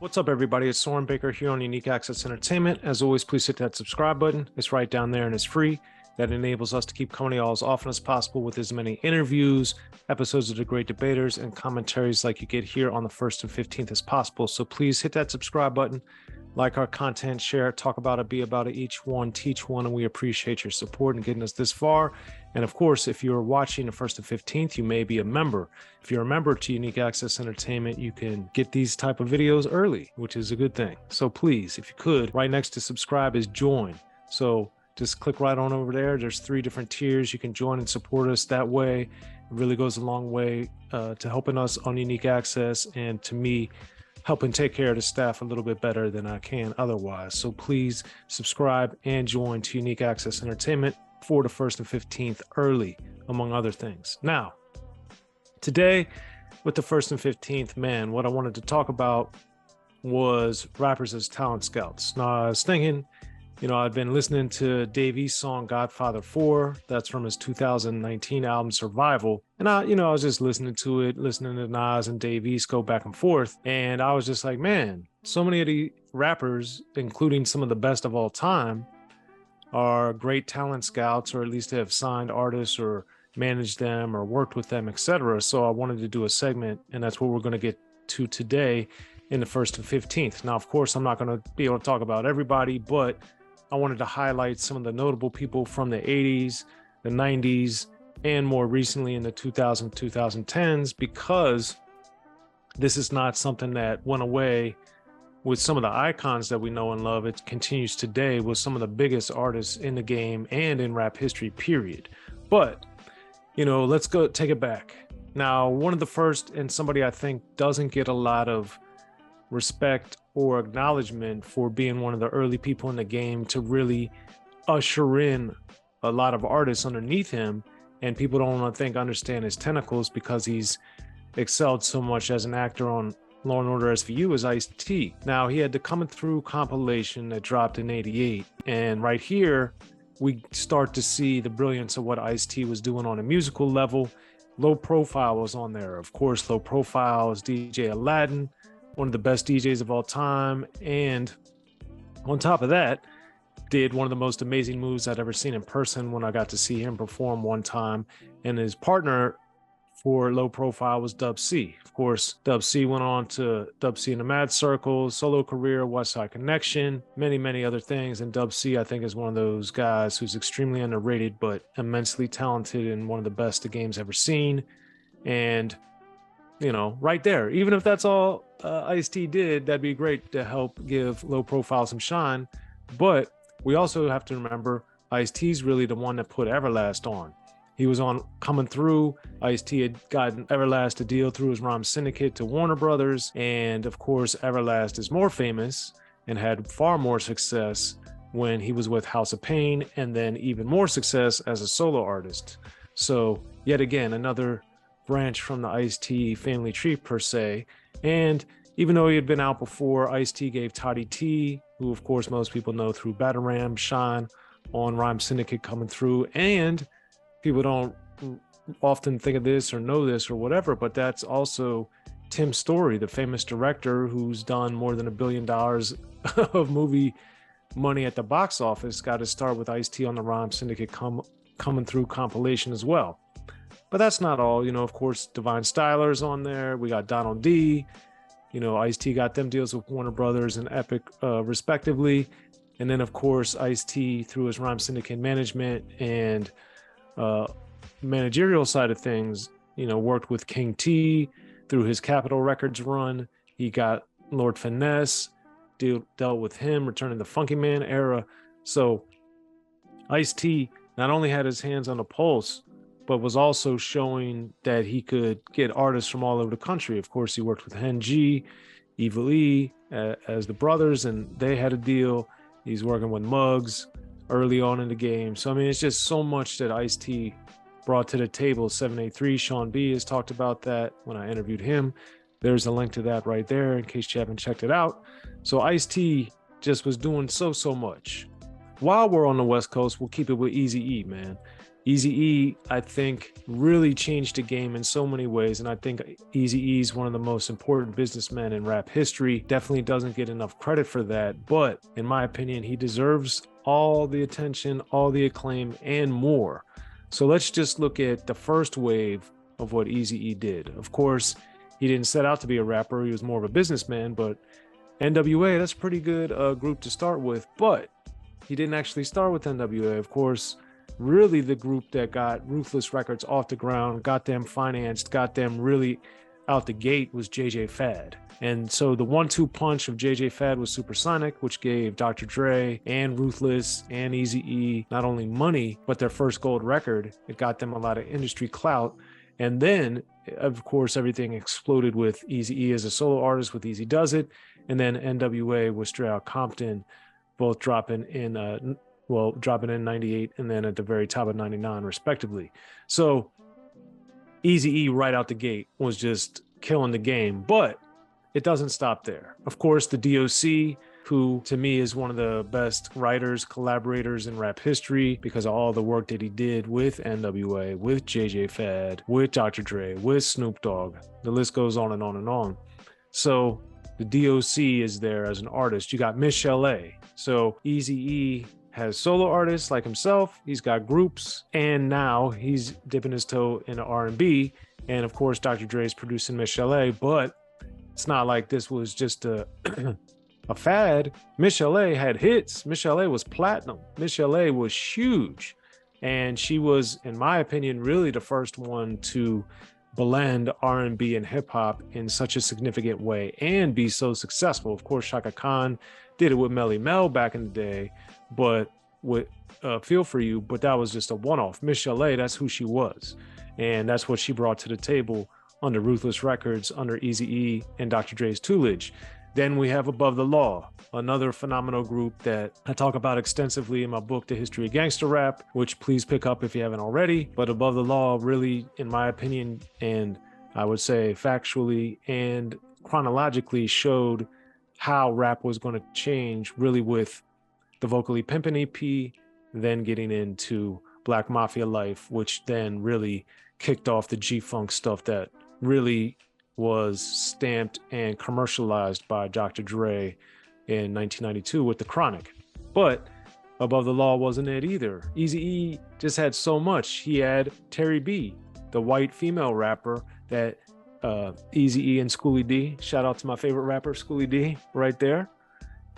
What's up, everybody? It's Soren Baker here on Unique Access Entertainment. As always, please hit that subscribe button. It's right down there and it's free. That enables us to keep coming to y'all as often as possible with as many interviews, episodes of The Great Debaters, and commentaries like you get here on the 1st and 15th as possible. So please hit that subscribe button, like our content, share it, talk about it, be about it, each one, teach one, and we appreciate your support and getting us this far. And of course, if you're watching the 1st and 15th, you may be a member. If you're a member to Unique Access Entertainment, you can get these type of videos early, which is a good thing. So please, if you could, right next to subscribe is join. So just click right on over there. There's 3 different tiers. You can join and support us that way. It really goes a long way to helping us on Unique Access and to me helping take care of the staff a little bit better than I can otherwise. So please subscribe and join to Unique Access Entertainment for the 1st and 15th early, among other things. Now, today with the 1st and 15th, man, what I wanted to talk about was rappers as talent scouts. Now, I was thinking, I've been listening to Dave-E's song Godfather 4. That's from his 2019 album Survival. And I was just listening to it, listening to Nas and Dave-E's go back and forth. And I was just like, man, so many of the rappers, including some of the best of all time, are great talent scouts, or at least have signed artists or managed them or worked with them, etc. So I wanted to do a segment, and that's what we're going to get to today in the 1st and 15th. Now, of course, I'm not going to be able to talk about everybody, but I wanted to highlight some of the notable people from the 80s, the 90s, and more recently in the 2010s, because this is not something that went away with some of the icons that we know and love. It continues today with some of the biggest artists in the game and in rap history, period. But, let's go take it back. Now, one of the first, and somebody I think doesn't get a lot of respect or acknowledgement for being one of the early people in the game to really usher in a lot of artists underneath him, and people don't, I think, understand his tentacles because he's excelled so much as an actor on Law & Order SVU, is Ice-T. Now, he had the Coming Through compilation that dropped in '88, and right here we start to see the brilliance of what Ice-T was doing on a musical level. Low Profile was on there. Of course, Low Profile is DJ Aladdin, one of the best DJs of all time, and on top of that, did one of the most amazing moves I'd ever seen in person when I got to see him perform one time. And his partner for Low Profile was Dub C. Of course, Dub C went on to Dub C in the M.A.A.D circle, solo career, West Side Connection, many, many other things. And Dub C, I think, is one of those guys who's extremely underrated, but immensely talented and one of the best the game's ever seen. And right there, even if that's all Ice-T did, that'd be great to help give Low Profile some shine. But we also have to remember Ice-T's really the one that put Everlast on. He was on Coming Through. Ice-T had gotten Everlast a deal through his Rhyme Syndicate to Warner Brothers. And of course, Everlast is more famous and had far more success when he was with House of Pain, and then even more success as a solo artist. So yet again, another branch from the Ice-T family tree per se. And even though he had been out before, Ice-T gave Toddy T, who of course most people know through Bataram, shine on Rhyme Syndicate Coming Through. And people don't often think of this or know this or whatever, but that's also Tim Story, the famous director who's done more than $1 billion of movie money at the box office, got to start with Ice-T on the Rhyme Syndicate Coming Through compilation as well. But that's not all. Of course, Divine Styler's on there. We got Donald D. Ice-T got them deals with Warner Brothers and Epic, respectively. And then, of course, Ice-T, through his Rhyme Syndicate management and managerial side of things, worked with King T through his Capitol Records run. He got Lord Finesse, dealt with him, returning the Funky Man era. So Ice-T not only had his hands on the pulse, but was also showing that he could get artists from all over the country. Of course, he worked with Hen G, Eazy-E as the brothers, and they had a deal. He's working with Muggs early on in the game. So, it's just so much that Ice-T brought to the table. 783 Sean B has talked about that when I interviewed him. There's a link to that right there in case you haven't checked it out. So Ice-T just was doing so much. While we're on the West Coast, we'll keep it with Eazy-E, man. Eazy-E, I think, really changed the game in so many ways. And I think Eazy-E is one of the most important businessmen in rap history. Definitely doesn't get enough credit for that. But in my opinion, he deserves all the attention, all the acclaim, and more. So let's just look at the first wave of what Eazy-E did. Of course, he didn't set out to be a rapper. He was more of a businessman, but NWA, that's a pretty good group to start with. But he didn't actually start with NWA. Of course, really the group that got Ruthless Records off the ground, got them financed, got them really out the gate was JJ Fad. And so the 1-2 punch of JJ Fad was Supersonic, which gave Dr. Dre and Ruthless and Eazy-E not only money, but their first gold record. It got them a lot of industry clout. And then, of course, everything exploded with Eazy-E as a solo artist with Easy Does It. And then NWA with Straight Outta Compton, both dropping in 98 and then at the very top of 99 respectively. So Eazy-E right out the gate was just killing the game, but it doesn't stop there. Of course, the DOC, who to me is one of the best writers, collaborators in rap history because of all the work that he did with NWA, with JJ Fad, with Dr. Dre, with Snoop Dogg. The list goes on and on and on. So the DOC is there as an artist. You got Miss LA. So Eazy-E has solo artists like himself. He's got groups, and now he's dipping his toe into R&B. And of course, Dr. Dre is producing Miss LA, but it's not like this was just a a fad. Miss LA had hits. Miss LA was platinum. Miss LA was huge. And she was, in my opinion, really the first one to blend R&B and hip hop in such a significant way and be so successful. Of course, Shaka Khan did it with Melly Mel back in the day, but with Feel For You, but that was just a one-off. Miss LA, that's who she was. And that's what she brought to the table under Ruthless Records, under Eazy-E and Dr. Dre's tutelage. Then we have Above the Law, another phenomenal group that I talk about extensively in my book, The History of Gangster Rap, which please pick up if you haven't already. But Above the Law really, in my opinion, and I would say factually and chronologically showed how rap was going to change really with the Vocally Pimpin' EP, then getting into Black Mafia Life, which then really kicked off the G-Funk stuff that really was stamped and commercialized by Dr. Dre in 1992 with The Chronic. But Above the Law wasn't it either. Eazy-E just had so much. He had Terry B, the white female rapper that Eazy-E and Schoolie D, shout out to my favorite rapper, Schoolie D, right there.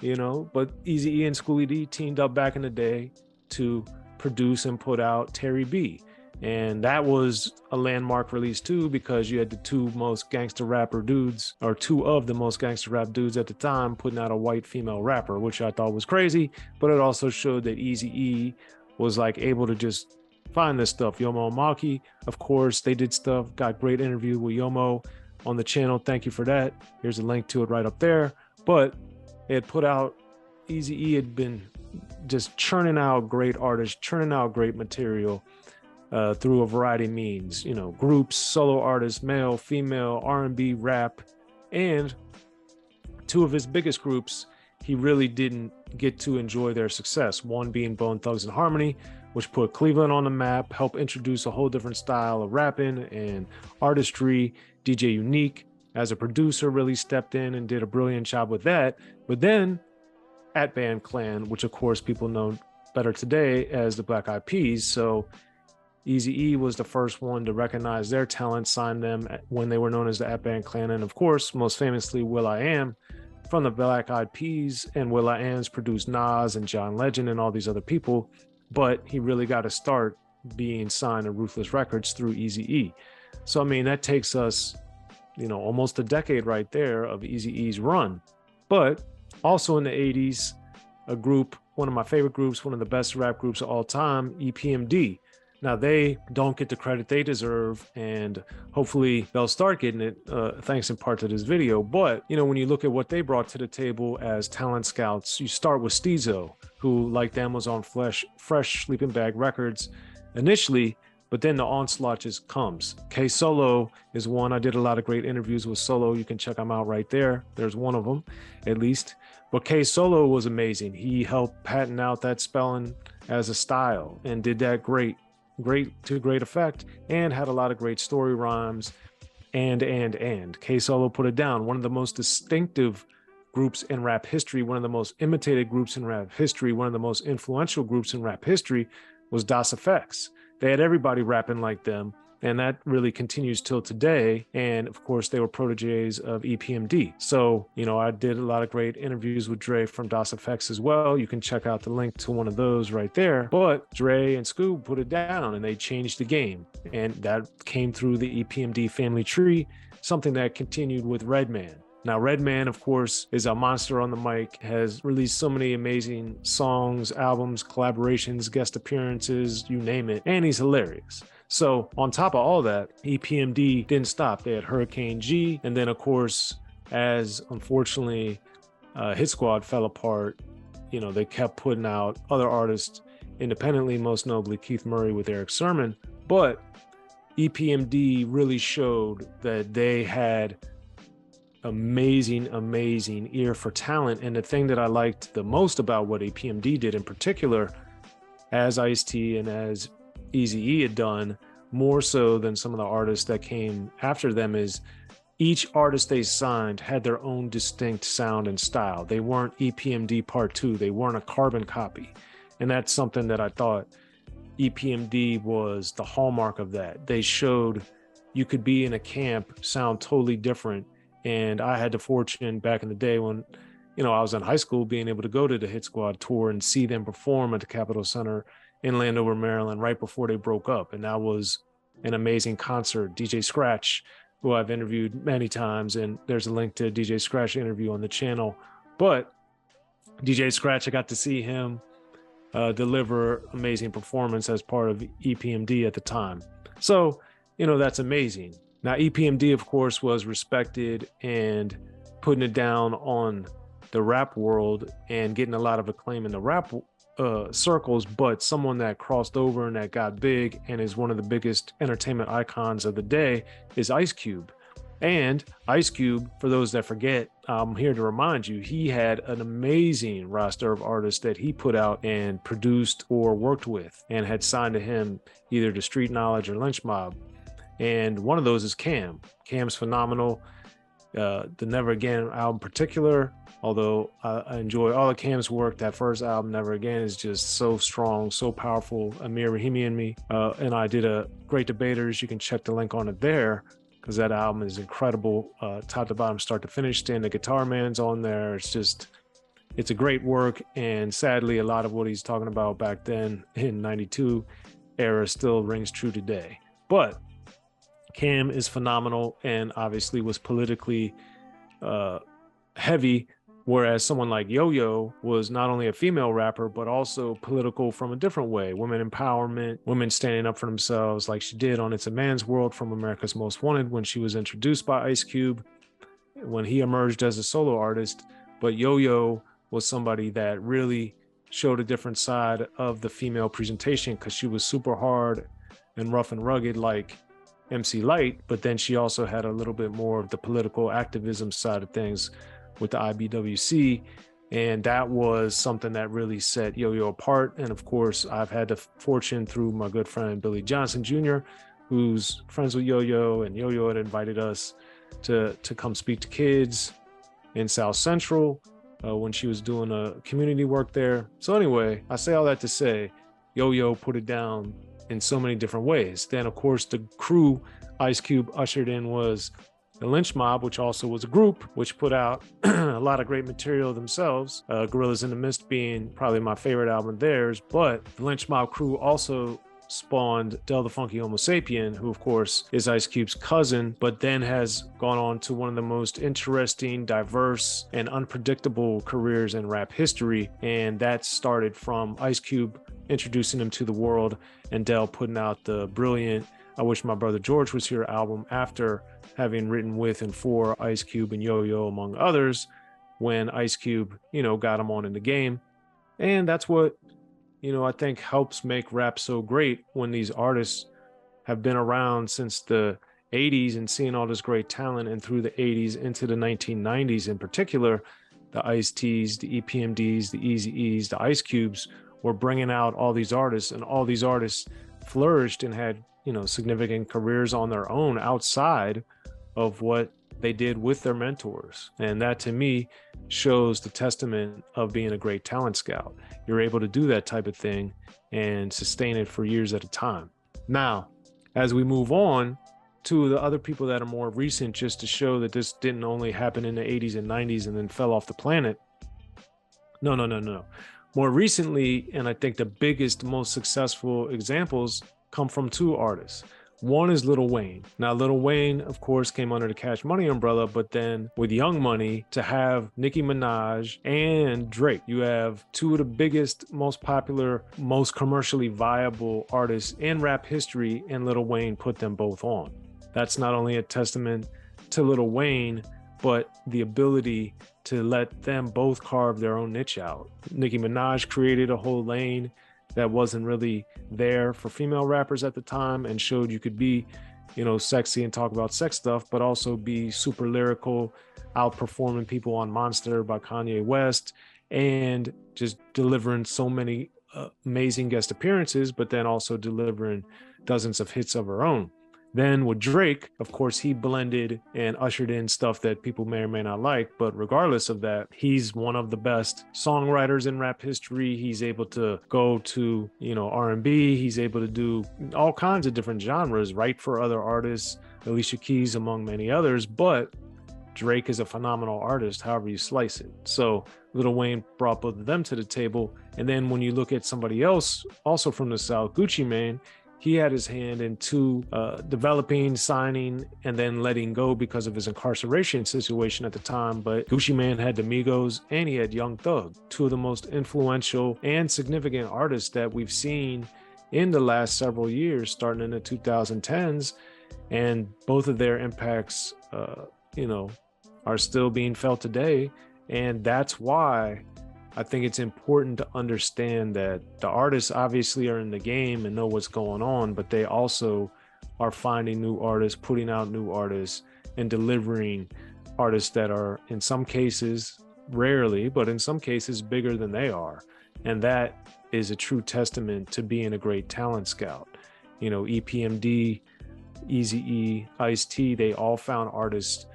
You know, but Eazy-E and Schoolie D teamed up back in the day to produce and put out Terry B. And that was a landmark release too, because you had the two most gangster rapper dudes, or two of the most gangster rap dudes at the time, putting out a white female rapper, which I thought was crazy. But it also showed that Eazy-E was like able to just find this stuff. Yomo and Maki, of course, they did stuff, got great interview with Yomo on the channel. Thank you for that. Here's a link to it right up there. But it had put out, Eazy-E had been just churning out great artists, churning out great material through a variety of means, you know, groups, solo artists, male, female, R&B, rap, and two of his biggest groups, he really didn't get to enjoy their success. One being Bone Thugs and Harmony, which put Cleveland on the map, helped introduce a whole different style of rapping and artistry. DJ Unique, as a producer, really stepped in and did a brilliant job with that. But then at Band Clan, which of course people know better today as the Black Eyed Peas. So Eazy-E was the first one to recognize their talent, sign them when they were known as the At Band Clan. And of course, most famously, Will.I.Am from the Black Eyed Peas, and Will.I.Am's produced Nas and John Legend and all these other people. But he really got to start being signed to Ruthless Records through Eazy-E. So, I mean, that takes us, you know, almost a decade right there of Eazy-E's run. But also in the 80s, a group, one of my favorite groups, one of the best rap groups of all time, EPMD. Now, they don't get the credit they deserve, and hopefully they'll start getting it thanks in part to this video. But, you know, when you look at what they brought to the table as talent scouts, you start with Steezo, who, like them, was on Fresh Sleeping Bag Records initially, but then the onslaught just comes. K-Solo is one. I did a lot of great interviews with Solo. You can check them out right there. There's one of them, at least. But K-Solo was amazing. He helped patent out that spelling as a style and did that great. great effect, and had a lot of great story rhymes. And K-Solo put it down. One of the most distinctive groups in rap history, one of the most imitated groups in rap history, one of the most influential groups in rap history was Das EFX. They had everybody rapping like them, and that really continues till today. And of course, they were proteges of EPMD. So, I did a lot of great interviews with Dre from Das EFX as well. You can check out the link to one of those right there. But Dre and Scoob put it down and they changed the game. And that came through the EPMD family tree, something that continued with Redman. Now, Redman, of course, is a monster on the mic, has released so many amazing songs, albums, collaborations, guest appearances, you name it, and he's hilarious. So on top of all that, EPMD didn't stop. They had Hurricane G, and then of course, as unfortunately Hit Squad fell apart, they kept putting out other artists independently, most notably Keith Murray with Eric Sermon. But EPMD really showed that they had amazing ear for talent. And the thing that I liked the most about what EPMD did in particular, as Ice-T and as Eazy-E had done, more so than some of the artists that came after them, is each artist they signed had their own distinct sound and style. They weren't EPMD Part 2. They weren't a carbon copy. And that's something that I thought EPMD was the hallmark of that. They showed you could be in a camp, sound totally different. And I had the fortune back in the day when, I was in high school, being able to go to the Hit Squad tour and see them perform at the Capitol Center in Landover, Maryland, right before they broke up. And that was an amazing concert. DJ Scratch, who I've interviewed many times, and there's a link to DJ Scratch interview on the channel. But DJ Scratch, I got to see him deliver amazing performance as part of EPMD at the time. So, that's amazing. Now, EPMD, of course, was respected and putting it down on the rap world and getting a lot of acclaim in the rap circles, but someone that crossed over and that got big and is one of the biggest entertainment icons of the day is Ice Cube. And Ice Cube, for those that forget, I'm here to remind you, he had an amazing roster of artists that he put out and produced or worked with and had signed to him either to Street Knowledge or Lynch Mob. And one of those is Cam. Cam's phenomenal. The Never Again album in particular, although I enjoy all of Cam's work, that first album, Never Again, is just so strong, so powerful. Amir Rahimi and me. And I did a Great Debaters. You can check the link on it there, because that album is incredible, top to bottom, start to finish. Stan the Guitar Man's on there. It's a great work. And sadly, a lot of what he's talking about back then in 92 era still rings true today. But Cam is phenomenal and obviously was politically heavy, whereas someone like Yo-Yo was not only a female rapper, but also political from a different way. Women empowerment, women standing up for themselves like she did on It's a Man's World from America's Most Wanted when she was introduced by Ice Cube, when he emerged as a solo artist. But Yo-Yo was somebody that really showed a different side of the female presentation, because she was super hard and rough and rugged like MC Lyte, but then she also had a little bit more of the political activism side of things with the IBWC, and that was something that really set Yo-Yo apart. And of course, I've had the fortune through my good friend Billy Johnson Jr., who's friends with Yo-Yo, and Yo-Yo had invited us to come speak to kids in South Central when she was doing a community work there. So anyway, I say all that to say, Yo-Yo put it down in so many different ways. Then, of course, the crew Ice Cube ushered in was the Lynch Mob, which also was a group which put out a lot of great material themselves. Gorillas in the Mist being probably my favorite album of theirs. But the Lynch Mob crew also spawned Del the Funky Homo Sapien, who of course is Ice Cube's cousin, but then has gone on to one of the most interesting, diverse, and unpredictable careers in rap history. And that started from Ice Cube introducing him to the world, and Del putting out the brilliant I Wish My Brother George Was Here album after having written with and for Ice Cube and Yo-Yo, among others, when Ice Cube, got him on in the game. And that's what, I think helps make rap so great, when these artists have been around since the 80s and seeing all this great talent, and through the 80s into the 1990s in particular, the Ice-T's, the EPMDs, the Eazy-E's, the Ice Cubes were bringing out all these artists, and all these artists flourished and had, you know, significant careers on their own outside of what they did with their mentors. And that to me shows the testament of being a great talent scout. You're able to do that type of thing and sustain it for years at a time. Now, as we move on to the other people that are more recent, just to show that this didn't only happen in the 80s and 90s and then fell off the planet. No. More recently, and I think the biggest, most successful examples come from two artists. One is Lil Wayne. Now, Lil Wayne, of course, came under the Cash Money umbrella, but then with Young Money, to have Nicki Minaj and Drake, you have two of the biggest, most popular, most commercially viable artists in rap history, and Lil Wayne put them both on. That's not only a testament to Lil Wayne, but the ability to let them both carve their own niche out. Nicki Minaj created a whole lane that wasn't really there for female rappers at the time, and showed you could be, you know, sexy and talk about sex stuff, but also be super lyrical, outperforming people on Monster by Kanye West, and just delivering so many amazing guest appearances, but then also delivering dozens of hits of her own. Then with Drake, of course, he blended and ushered in stuff that people may or may not like. But regardless of that, he's one of the best songwriters in rap history. He's able to go to, you know, R&B. He's able to do all kinds of different genres, write for other artists, Alicia Keys, among many others. But Drake is a phenomenal artist, however you slice it. So Lil Wayne brought both of them to the table. And then when you look at somebody else, also from the South, Gucci Mane, he had his hand into developing, signing, and then letting go because of his incarceration situation at the time. But Gucci Mane had the Migos and he had Young Thug, two of the most influential and significant artists that we've seen in the last several years, starting in the 2010s. And both of their impacts, you know, are still being felt today. And that's why I think it's important to understand that the artists obviously are in the game and know what's going on, but they also are finding new artists, putting out new artists, and delivering artists that are, in some cases, rarely, but in some cases, bigger than they are. And that is a true testament to being a great talent scout. You know, EPMD, Eazy-E, Ice-T, they all found artists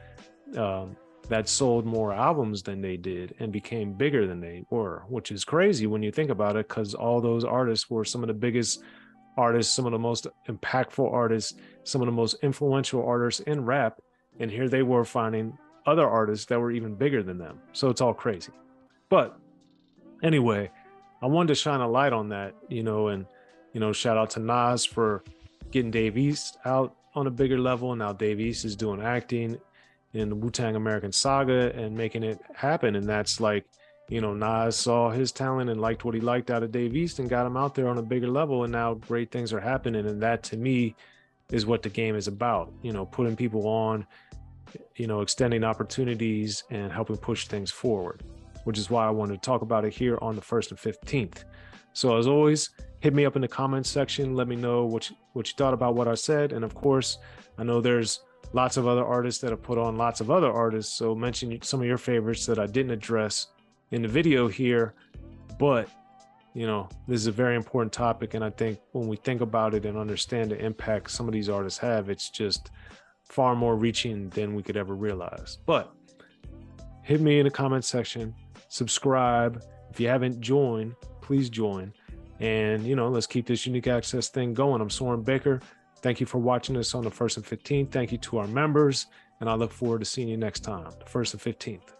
that sold more albums than they did and became bigger than they were, which is crazy when you think about it, because all those artists were some of the biggest artists, some of the most impactful artists, some of the most influential artists in rap. And here they were finding other artists that were even bigger than them. So it's all crazy. But anyway, I wanted to shine a light on that, you know, and, you know, shout out to Nas for getting Dave East out on a bigger level. Now Dave East is doing acting in the Wu-Tang American Saga and making it happen. And that's like, you know, Nas saw his talent and liked what he liked out of Dave East and got him out there on a bigger level. And now great things are happening. And that to me is what the game is about, you know, putting people on, you know, extending opportunities and helping push things forward, which is why I wanted to talk about it here on the 1st and 15th. So as always, hit me up in the comments section. Let me know what you thought about what I said. And of course, I know there's lots of other artists that have put on lots of other artists. So mention some of your favorites that I didn't address in the video here. But, you know, this is a very important topic. And I think when we think about it and understand the impact some of these artists have, it's just far more reaching than we could ever realize. But hit me in the comment section, subscribe. If you haven't joined, please join. And, you know, let's keep this Unique Access thing going. I'm Soren Baker. Thank you for watching us on the 1st and 15th. Thank you to our members, and I look forward to seeing you next time, the 1st and 15th.